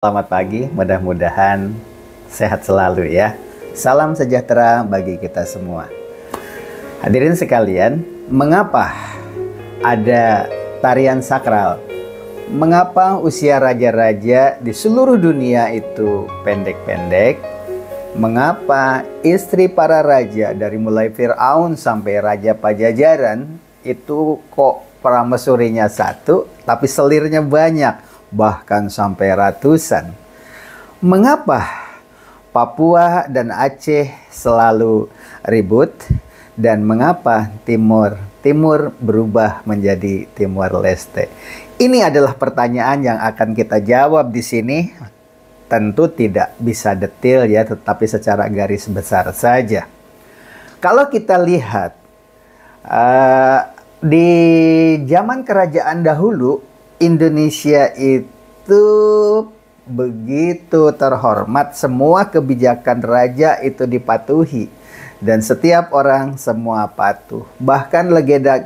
Selamat pagi, mudah-mudahan sehat selalu ya. Salam sejahtera bagi kita semua. Hadirin sekalian, mengapa ada tarian sakral? Mengapa usia raja-raja di seluruh dunia itu pendek-pendek? Mengapa istri para raja dari mulai Fir'aun sampai Raja Pajajaran itu kok pramesurinya satu tapi selirnya banyak? Bahkan sampai ratusan. Mengapa Papua dan Aceh selalu ribut dan mengapa Timur berubah menjadi Timor Leste? Ini adalah pertanyaan yang akan kita jawab di sini. Tentu tidak bisa detail ya, tetapi secara garis besar saja. Kalau kita lihat di zaman kerajaan dahulu, Indonesia itu begitu terhormat, semua kebijakan raja itu dipatuhi dan setiap orang semua patuh. Bahkan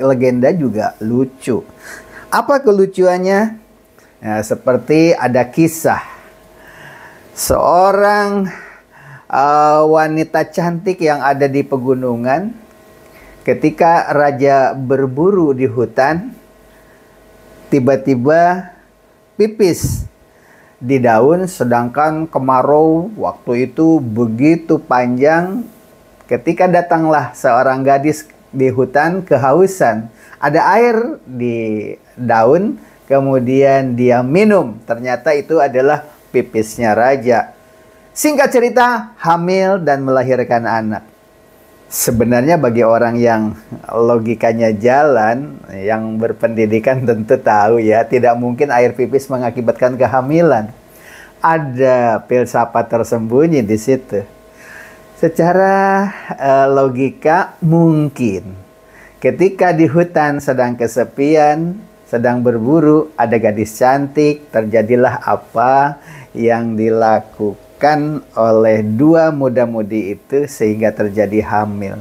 legenda juga lucu. Apa kelucuannya? Nah, seperti ada kisah seorang wanita cantik yang ada di pegunungan. Ketika raja berburu di hutan, tiba-tiba pipis di daun, sedangkan kemarau waktu itu begitu panjang. Ketika datanglah seorang gadis di hutan kehausan, ada air di daun, kemudian dia minum. Ternyata itu adalah pipisnya raja. Singkat cerita, hamil dan melahirkan anak. Sebenarnya bagi orang yang logikanya jalan, yang berpendidikan tentu tahu ya, tidak mungkin air pipis mengakibatkan kehamilan. Ada filsafat tersembunyi di situ. Secara logika mungkin. Ketika di hutan sedang kesepian, sedang berburu, ada gadis cantik, terjadilah apa yang dilakukan oleh dua muda-mudi itu sehingga terjadi hamil.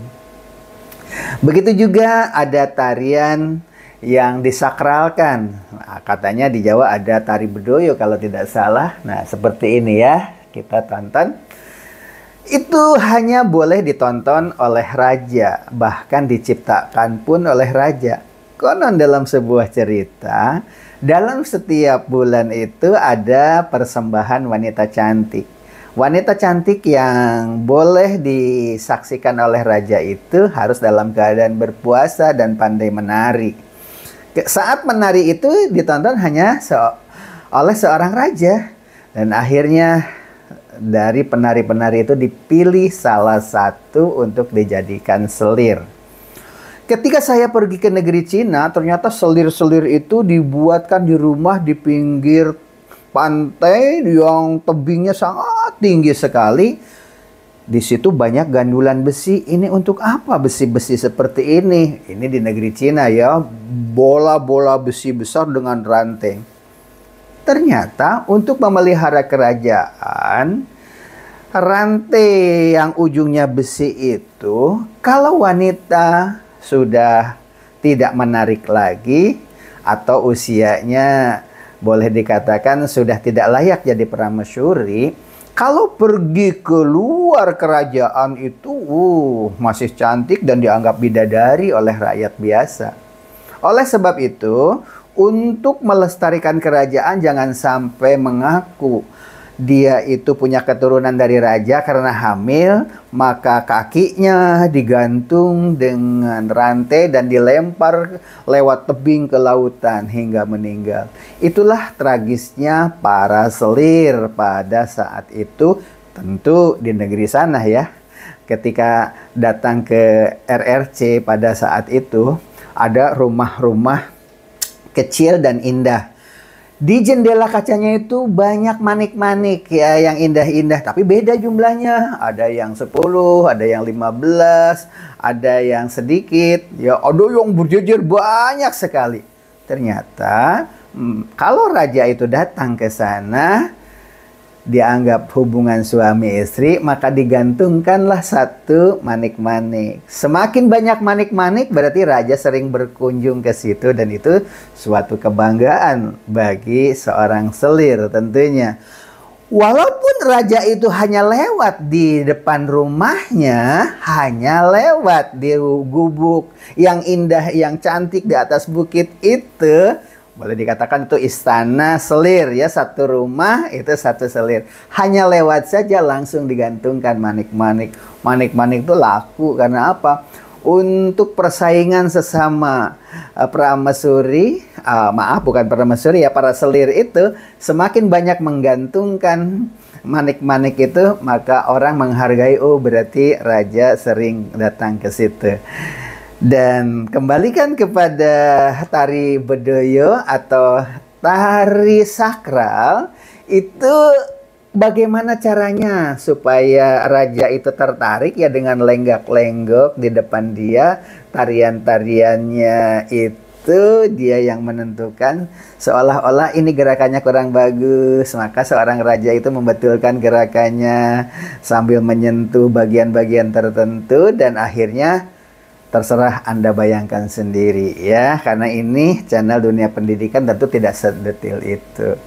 Begitu juga ada tarian yang disakralkan. Nah, katanya di Jawa ada tari bedoyo kalau tidak salah. Nah, seperti ini ya, kita tonton. Itu hanya boleh ditonton oleh raja, bahkan diciptakan pun oleh raja. Konon dalam sebuah cerita, dalam setiap bulan itu ada persembahan wanita cantik. Wanita cantik yang boleh disaksikan oleh raja itu harus dalam keadaan berpuasa dan pandai menari. Saat menari itu ditonton hanya oleh seorang raja. Dan akhirnya dari penari-penari itu dipilih salah satu untuk dijadikan selir. Ketika saya pergi ke negeri Cina, ternyata selir-selir itu dibuatkan di rumah di pinggir pantai yang tebingnya sangat tinggi sekali. Di situ banyak gandulan besi. Ini untuk apa besi-besi seperti ini? Ini di negeri Cina ya, bola-bola besi besar dengan ranting. Ternyata untuk memelihara kerajaan, rantai yang ujungnya besi itu, kalau wanita sudah tidak menarik lagi atau usianya boleh dikatakan sudah tidak layak jadi pramesuri, kalau pergi keluar kerajaan itu masih cantik dan dianggap bidadari oleh rakyat biasa. Oleh sebab itu, untuk melestarikan kerajaan jangan sampai mengaku dia itu punya keturunan dari raja karena hamil, maka kakinya digantung dengan rantai dan dilempar lewat tebing ke lautan hingga meninggal. Itulah tragisnya para selir pada saat itu, tentu di negeri sana ya. Ketika datang ke RRC pada saat itu, ada rumah-rumah kecil dan indah. Di jendela kacanya itu banyak manik-manik ya yang indah-indah, tapi beda jumlahnya. Ada yang 10, ada yang 15, ada yang sedikit, ya ada yang berjejer banyak sekali. Ternyata kalau raja itu datang ke sana, dianggap hubungan suami istri, maka digantungkanlah satu manik-manik. Semakin banyak manik-manik berarti raja sering berkunjung ke situ, dan itu suatu kebanggaan bagi seorang selir tentunya. Walaupun raja itu hanya lewat di depan rumahnya, hanya lewat di gubuk yang indah, yang cantik di atas bukit itu, boleh dikatakan itu istana selir ya, satu rumah itu satu selir. Hanya lewat saja langsung digantungkan manik-manik. Manik-manik itu laku karena apa? Untuk persaingan sesama pramesuri, maaf bukan pramesuri ya, para selir itu semakin banyak menggantungkan manik-manik itu, maka orang menghargai, oh berarti raja sering datang ke situ. Dan kembalikan kepada tari bedoyo atau tari sakral itu, bagaimana caranya supaya raja itu tertarik ya, dengan lenggak-lenggok di depan dia, tarian-tariannya itu dia yang menentukan. Seolah-olah ini gerakannya kurang bagus, maka seorang raja itu membetulkan gerakannya sambil menyentuh bagian-bagian tertentu, dan akhirnya terserah Anda bayangkan sendiri ya, karena ini channel Dunia Pendidikan tentu tidak sedetil itu.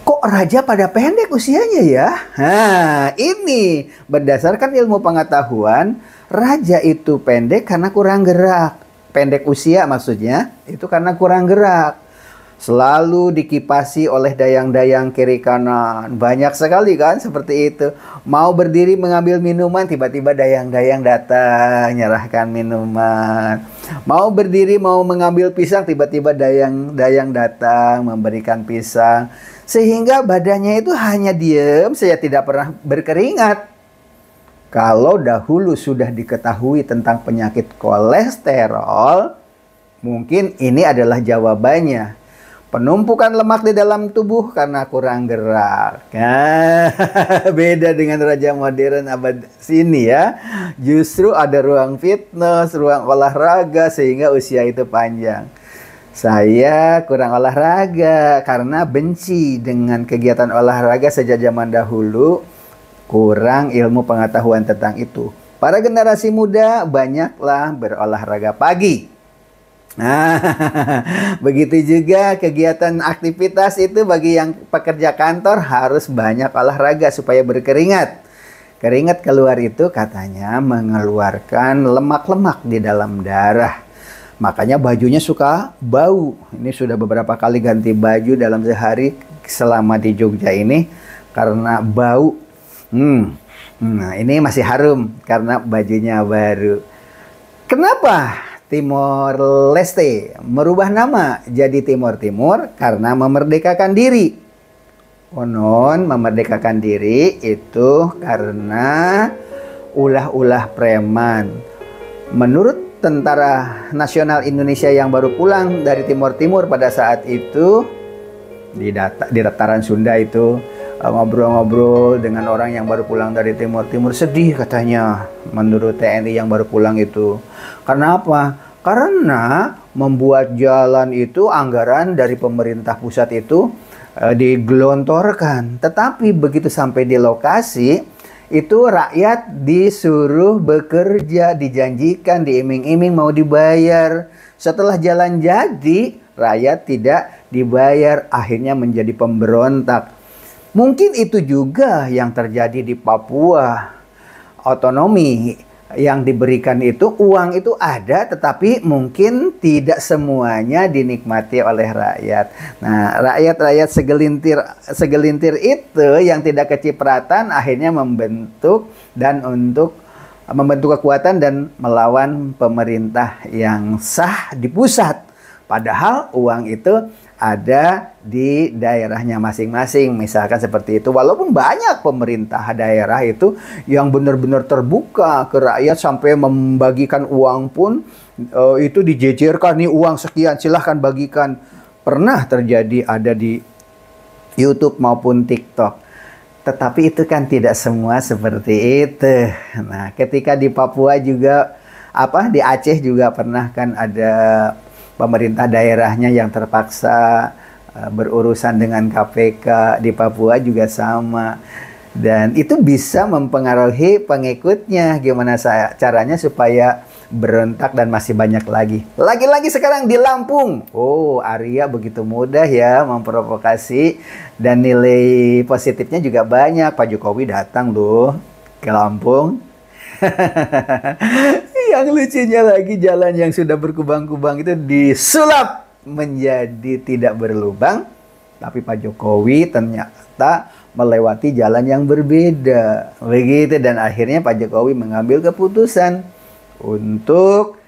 Kok raja pada pendek usianya ya? Nah, ini berdasarkan ilmu pengetahuan, raja itu pendek karena kurang gerak. Pendek usia maksudnya, itu karena kurang gerak. Selalu dikipasi oleh dayang-dayang kiri kanan. Banyak sekali kan seperti itu. Mau berdiri mengambil minuman, tiba-tiba dayang-dayang datang nyerahkan minuman. Mau berdiri mau mengambil pisang, tiba-tiba dayang-dayang datang memberikan pisang. Sehingga badannya itu hanya diam saja, tidak pernah berkeringat. Kalau dahulu sudah diketahui tentang penyakit kolesterol, mungkin ini adalah jawabannya. Penumpukan lemak di dalam tubuh karena kurang gerak. Nah, beda dengan raja modern abad sini ya. Justru ada ruang fitness, ruang olahraga sehingga usia itu panjang. Saya kurang olahraga karena benci dengan kegiatan olahraga sejak zaman dahulu. Kurang ilmu pengetahuan tentang itu. Para generasi muda banyaklah berolahraga pagi. Nah, begitu juga kegiatan aktivitas itu bagi yang pekerja kantor harus banyak olahraga supaya berkeringat. Keringat keluar itu katanya mengeluarkan lemak-lemak di dalam darah. Makanya bajunya suka bau. Ini sudah beberapa kali ganti baju dalam sehari selama di Jogja ini karena bau. Nah, ini masih harum karena bajunya baru. Kenapa Timor Leste merubah nama jadi Timor Timur? Karena memerdekakan diri. Konon memerdekakan diri itu karena ulah-ulah preman. Menurut Tentara Nasional Indonesia yang baru pulang dari Timor Timur pada saat itu, di dataran Sunda itu, ngobrol-ngobrol dengan orang yang baru pulang dari Timur Timur, sedih katanya menurut TNI yang baru pulang itu. Karena apa? Karena membuat jalan itu anggaran dari pemerintah pusat itu digelontorkan. Tetapi begitu sampai di lokasi itu rakyat disuruh bekerja, dijanjikan, diiming-iming mau dibayar. Setelah jalan jadi, rakyat tidak dibayar, akhirnya menjadi pemberontak. Mungkin itu juga yang terjadi di Papua. Otonomi yang diberikan itu, uang itu ada, tetapi mungkin tidak semuanya dinikmati oleh rakyat. Nah, rakyat-rakyat segelintir itu yang tidak kecipratan akhirnya membentuk kekuatan dan melawan pemerintah yang sah di pusat. Padahal uang itu ada di daerahnya masing-masing. Misalkan seperti itu. Walaupun banyak pemerintah daerah itu yang benar-benar terbuka ke rakyat sampai membagikan uang pun itu dijejerkan, nih uang sekian silahkan bagikan. Pernah terjadi ada di YouTube maupun TikTok. Tetapi itu kan tidak semua seperti itu. Nah, ketika di Papua juga, di Aceh juga pernah kan ada pemerintah daerahnya yang terpaksa berurusan dengan KPK. Di Papua juga sama. Dan itu bisa mempengaruhi pengikutnya. Gimana caranya supaya berontak, dan masih banyak lagi. Lagi-lagi sekarang di Lampung. Oh, Arya begitu mudah ya memprovokasi, dan nilai positifnya juga banyak. Pak Jokowi datang loh ke Lampung. Yang lucunya lagi, jalan yang sudah berkubang-kubang itu disulap menjadi tidak berlubang. Tapi Pak Jokowi ternyata melewati jalan yang berbeda. Begitu, dan akhirnya Pak Jokowi mengambil keputusan untuk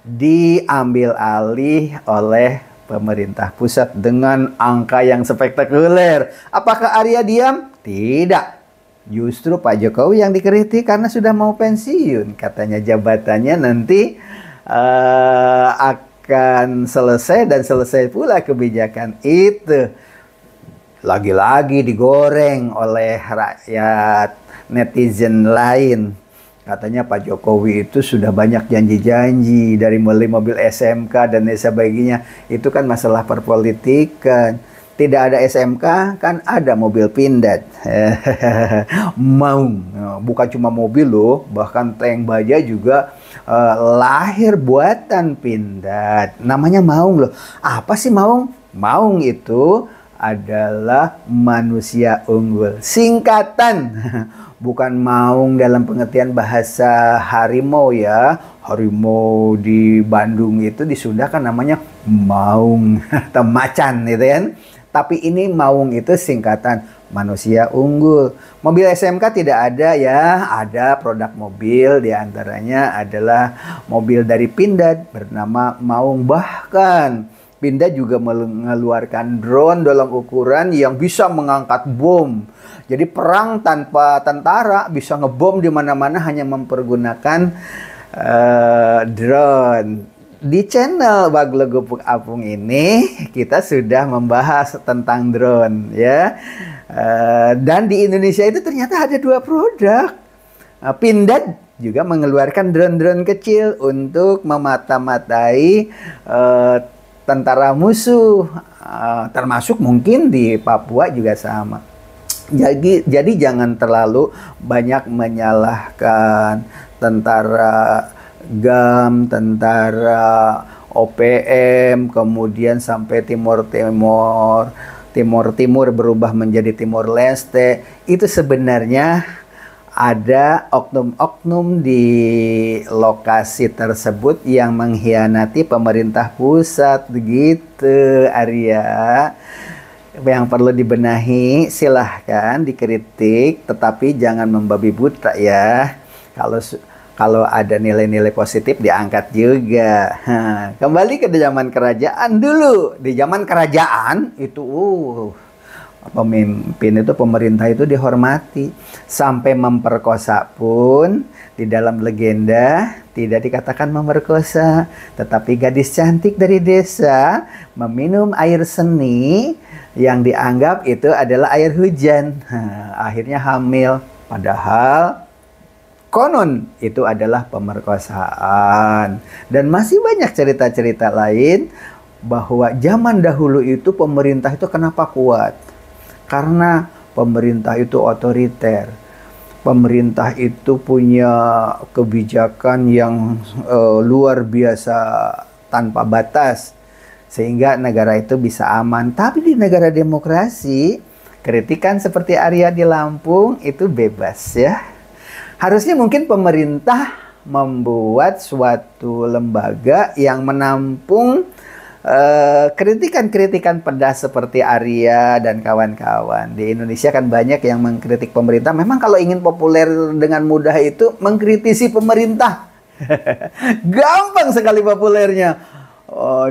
diambil alih oleh pemerintah pusat dengan angka yang spektakuler. Apakah Arya diam? Tidak. Justru Pak Jokowi yang dikritik karena sudah mau pensiun. Katanya jabatannya nanti akan selesai, dan selesai pula kebijakan itu. Lagi-lagi digoreng oleh rakyat netizen lain. Katanya Pak Jokowi itu sudah banyak janji-janji, dari mulai mobil SMK dan sebagainya. Itu kan masalah perpolitikan. Tidak ada SMK, kan ada mobil Pindad. Maung, bukan cuma mobil loh, bahkan tank baja juga lahir buatan Pindad. Namanya Maung loh. Apa sih Maung? Maung itu adalah manusia unggul. Singkatan, bukan maung dalam pengertian bahasa harimau ya. Harimau di Bandung itu di Sunda kan namanya maung atau macan gitu kan. Tapi ini maung itu singkatan manusia unggul. Mobil SMK tidak ada ya, ada produk mobil, diantaranya adalah mobil dari Pindad bernama Maung. Bahkan Pindad juga mengeluarkan drone dalam ukuran yang bisa mengangkat bom. Jadi perang tanpa tentara, bisa ngebom di mana-mana hanya mempergunakan drone. Di channel Baglo Gupuk Apung ini kita sudah membahas tentang drone ya. Dan di Indonesia itu ternyata ada 2 produk. Pindad juga mengeluarkan drone-drone kecil untuk memata-matai tentara musuh, termasuk mungkin di Papua juga sama. Jadi jangan terlalu banyak menyalahkan tentara GAM, tentara OPM, kemudian sampai Timur Timur berubah menjadi Timor Leste. Itu sebenarnya ada oknum-oknum di lokasi tersebut yang mengkhianati pemerintah pusat, begitu Arya. Yang perlu dibenahi, silahkan dikritik, tetapi jangan membabi buta ya. Kalau ada nilai-nilai positif diangkat juga. Kembali ke zaman kerajaan dulu. Di zaman kerajaan itu pemimpin itu, pemerintah itu dihormati. Sampai memperkosa pun di dalam legenda tidak dikatakan memerkosa, tetapi gadis cantik dari desa meminum air seni yang dianggap itu adalah air hujan. Akhirnya hamil, padahal konon itu adalah pemerkosaan. Dan masih banyak cerita-cerita lain bahwa zaman dahulu itu pemerintah itu kenapa kuat? Karena pemerintah itu otoriter. Pemerintah itu punya kebijakan yang luar biasa tanpa batas, sehingga negara itu bisa aman. Tapi di negara demokrasi, kritikan seperti Arya di Lampung itu bebas ya. Harusnya mungkin pemerintah membuat suatu lembaga yang menampung kritikan-kritikan pedas seperti Arya dan kawan-kawan. Di Indonesia kan banyak yang mengkritik pemerintah. Memang kalau ingin populer dengan mudah itu mengkritisi pemerintah. Gampang sekali populernya.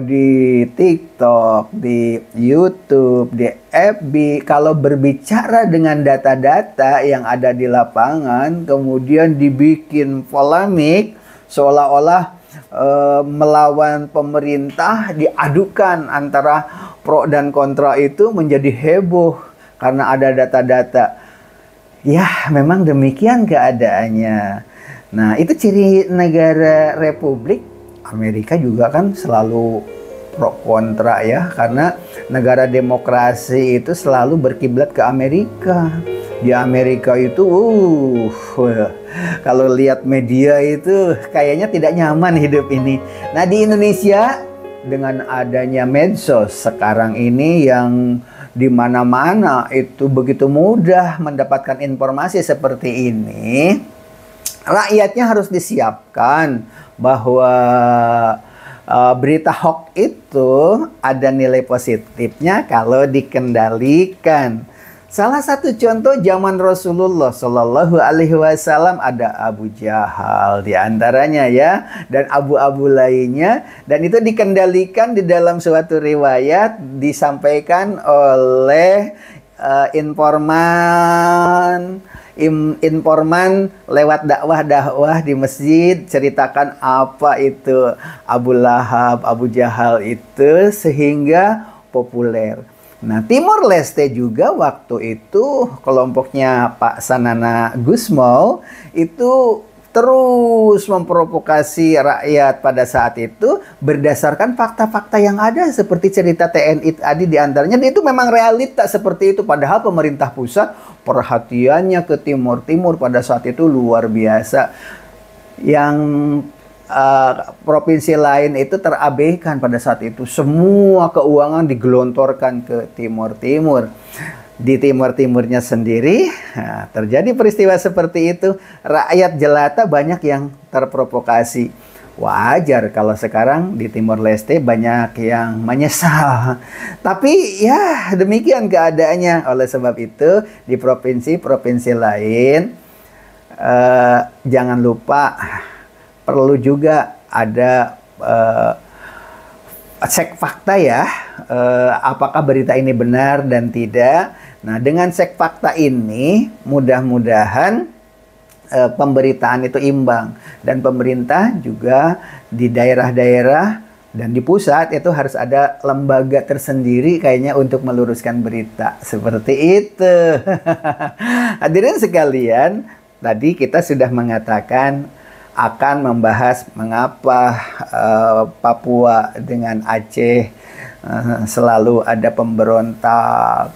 Di TikTok, di YouTube, di FB. Kalau berbicara dengan data-data yang ada di lapangan, kemudian dibikin polemik, seolah-olah melawan pemerintah, diadukan antara pro dan kontra, itu menjadi heboh karena ada data-data. Ya, memang demikian keadaannya. Nah, itu ciri negara republik. Amerika juga kan selalu pro kontra ya, karena negara demokrasi itu selalu berkiblat ke Amerika. Di Amerika itu, kalau lihat media itu kayaknya tidak nyaman hidup ini. Nah, di Indonesia dengan adanya medsos sekarang ini yang di mana-mana itu begitu mudah mendapatkan informasi seperti ini, rakyatnya harus disiapkan bahwa berita hoax itu ada nilai positifnya kalau dikendalikan. Salah satu contoh zaman Rasulullah Shallallahu Alaihi Wasallam ada Abu Jahal di antaranya ya, dan abu-abu lainnya, dan itu dikendalikan di dalam suatu riwayat disampaikan oleh informan lewat dakwah di masjid, ceritakan apa itu Abu Lahab, Abu Jahal itu sehingga populer. Nah, Timor Leste juga waktu itu kelompoknya Pak Sanana Gusmao itu terus memprovokasi rakyat pada saat itu berdasarkan fakta-fakta yang ada seperti cerita TNI tadi di antaranya. Dan itu memang realita seperti itu, padahal pemerintah pusat perhatiannya ke Timur Timur pada saat itu luar biasa. Yang provinsi lain itu terabaikan pada saat itu. Semua keuangan digelontorkan ke Timur Timur. Di Timur Timurnya sendiri terjadi peristiwa seperti itu. Rakyat jelata banyak yang terprovokasi. Wajar kalau sekarang di Timor Leste banyak yang menyesal. Tapi ya demikian keadaannya. Oleh sebab itu di provinsi-provinsi lain jangan lupa perlu juga ada cek fakta ya, apakah berita ini benar dan tidak. Nah, dengan cek fakta ini mudah-mudahan pemberitaan itu imbang, dan pemerintah juga di daerah-daerah dan di pusat itu harus ada lembaga tersendiri kayaknya untuk meluruskan berita seperti itu. Hadirin sekalian, tadi kita sudah mengatakan akan membahas mengapa Papua dengan Aceh selalu ada pemberontak,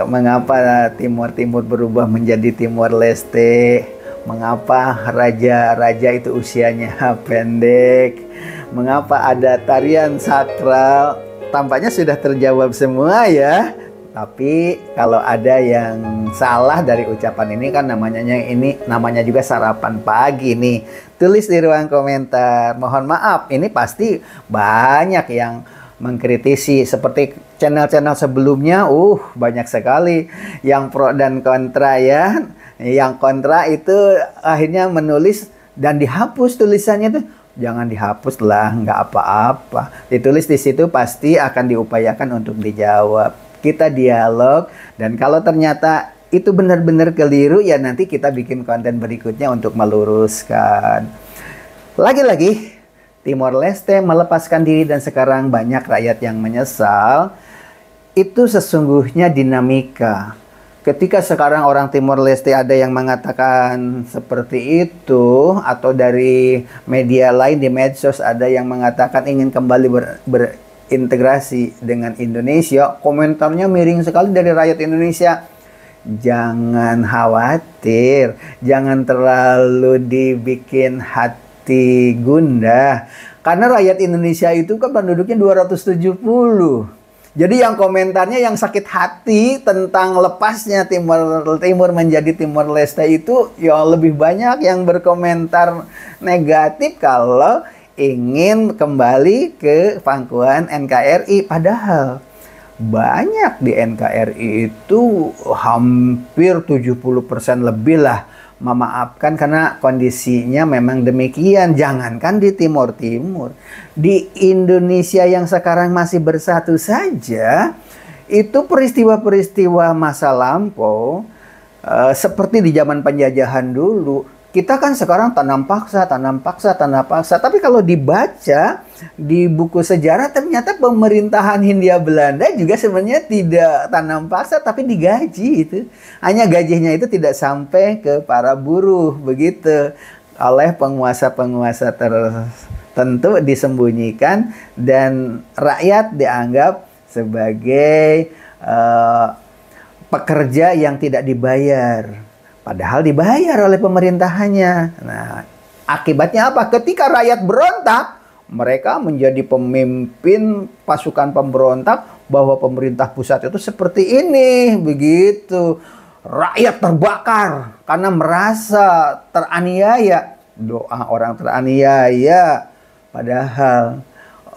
mengapa Timur Timur berubah menjadi Timor Leste, mengapa raja-raja itu usianya pendek, mengapa ada tarian sakral. Tampaknya sudah terjawab semua ya. Tapi kalau ada yang salah dari ucapan ini kan namanya juga sarapan pagi nih. Tulis di ruang komentar. Mohon maaf, ini pasti banyak yang mengkritisi seperti channel-channel sebelumnya. Banyak sekali yang pro dan kontra ya. Yang kontra itu akhirnya menulis dan dihapus tulisannya tuh. Jangan dihapus lah, nggak apa-apa. Ditulis di situ pasti akan diupayakan untuk dijawab. Kita dialog, dan kalau ternyata itu benar-benar keliru ya nanti kita bikin konten berikutnya untuk meluruskan. Lagi-lagi Timor Leste melepaskan diri dan sekarang banyak rakyat yang menyesal. Itu sesungguhnya dinamika. Ketika sekarang orang Timor Leste ada yang mengatakan seperti itu, atau dari media lain di medsos ada yang mengatakan ingin kembali berintegrasi dengan Indonesia, komentarnya miring sekali dari rakyat Indonesia. Jangan khawatir, jangan terlalu dibikin hati gundah, karena rakyat Indonesia itu kan penduduknya 270. Jadi yang komentarnya yang sakit hati tentang lepasnya Timur menjadi Timor Leste itu ya lebih banyak yang berkomentar negatif kalau ingin kembali ke pangkuan NKRI. Padahal banyak di NKRI itu hampir 70% lebih lah memaafkan karena kondisinya memang demikian. Jangankan di Timur Timur, di Indonesia yang sekarang masih bersatu saja, itu peristiwa-peristiwa masa lampau seperti di zaman penjajahan dulu. Kita kan sekarang tanam paksa. Tapi kalau dibaca di buku sejarah ternyata pemerintahan Hindia Belanda juga sebenarnya tidak tanam paksa tapi digaji itu. Hanya gajinya itu tidak sampai ke para buruh begitu. Oleh penguasa-penguasa tertentu disembunyikan dan rakyat dianggap sebagai pekerja yang tidak dibayar, padahal dibayar oleh pemerintahannya. Nah, akibatnya apa? Ketika rakyat berontak, mereka menjadi pemimpin pasukan pemberontak bahwa pemerintah pusat itu seperti ini, begitu. Rakyat terbakar karena merasa teraniaya. Doa orang teraniaya, padahal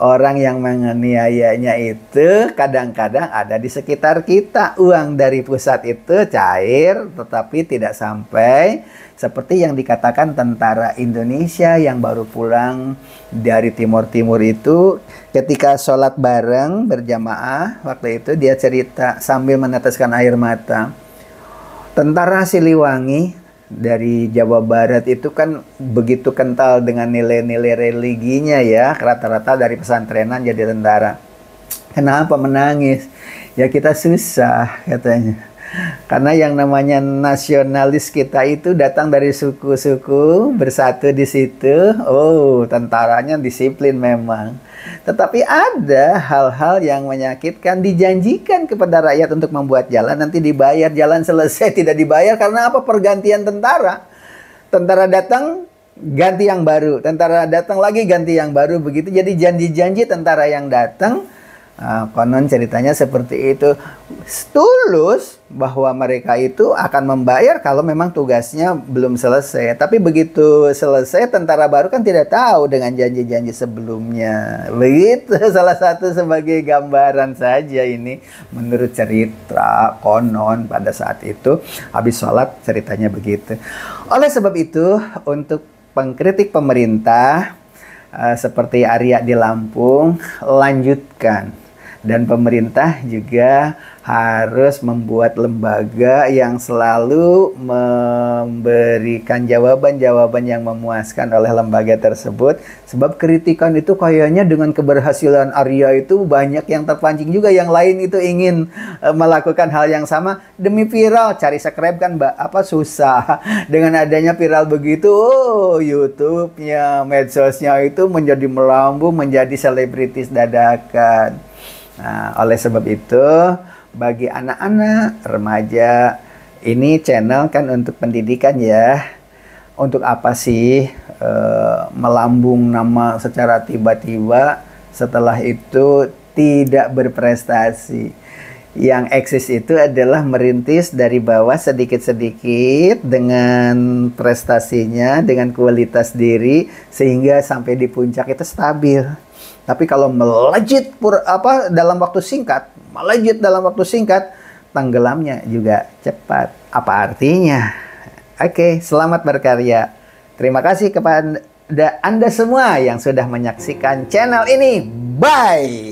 orang yang menganiayanya itu kadang-kadang ada di sekitar kita. Uang dari pusat itu cair, tetapi tidak sampai. Seperti yang dikatakan tentara Indonesia yang baru pulang dari Timur-Timur itu, ketika sholat bareng berjamaah, waktu itu dia cerita sambil meneteskan air mata. Tentara Siliwangi dari Jawa Barat itu kan begitu kental dengan nilai-nilai religinya ya, rata-rata dari pesantrenan jadi tentara. Kenapa menangis? Ya kita susah katanya. Karena yang namanya nasionalis kita itu datang dari suku-suku bersatu di situ. Oh, tentaranya disiplin memang. Tetapi ada hal-hal yang menyakitkan, dijanjikan kepada rakyat untuk membuat jalan, nanti dibayar, jalan selesai tidak dibayar karena apa? Pergantian tentara. Tentara datang, ganti yang baru. Tentara datang lagi, ganti yang baru. Begitu jadi janji-janji tentara yang datang. Konon ceritanya seperti itu. Tulus bahwa mereka itu akan membayar kalau memang tugasnya belum selesai. Tapi begitu selesai, tentara baru kan tidak tahu dengan janji-janji sebelumnya. Begitu, salah satu sebagai gambaran saja ini. Menurut cerita konon pada saat itu, habis sholat ceritanya begitu. Oleh sebab itu, untuk pengkritik pemerintah, seperti Arya di Lampung, lanjutkan. Dan pemerintah juga harus membuat lembaga yang selalu memberikan jawaban-jawaban yang memuaskan oleh lembaga tersebut. Sebab kritikan itu kayaknya dengan keberhasilan Arya itu banyak yang terpancing juga. Yang lain itu ingin melakukan hal yang sama demi viral. Cari subscribe kan susah. Dengan adanya viral begitu, YouTube-nya, medsosnya itu menjadi melambung, menjadi selebritis dadakan. Nah, oleh sebab itu, bagi anak-anak, remaja, ini channel kan untuk pendidikan ya. Untuk apa sih melambung nama secara tiba-tiba, setelah itu tidak berprestasi. Yang eksis itu adalah merintis dari bawah sedikit-sedikit dengan prestasinya, dengan kualitas diri, sehingga sampai di puncak itu stabil. Tapi kalau melejit dalam waktu singkat, tenggelamnya juga cepat. Apa artinya? Oke, selamat berkarya. Terima kasih kepada Anda semua yang sudah menyaksikan channel ini. Bye!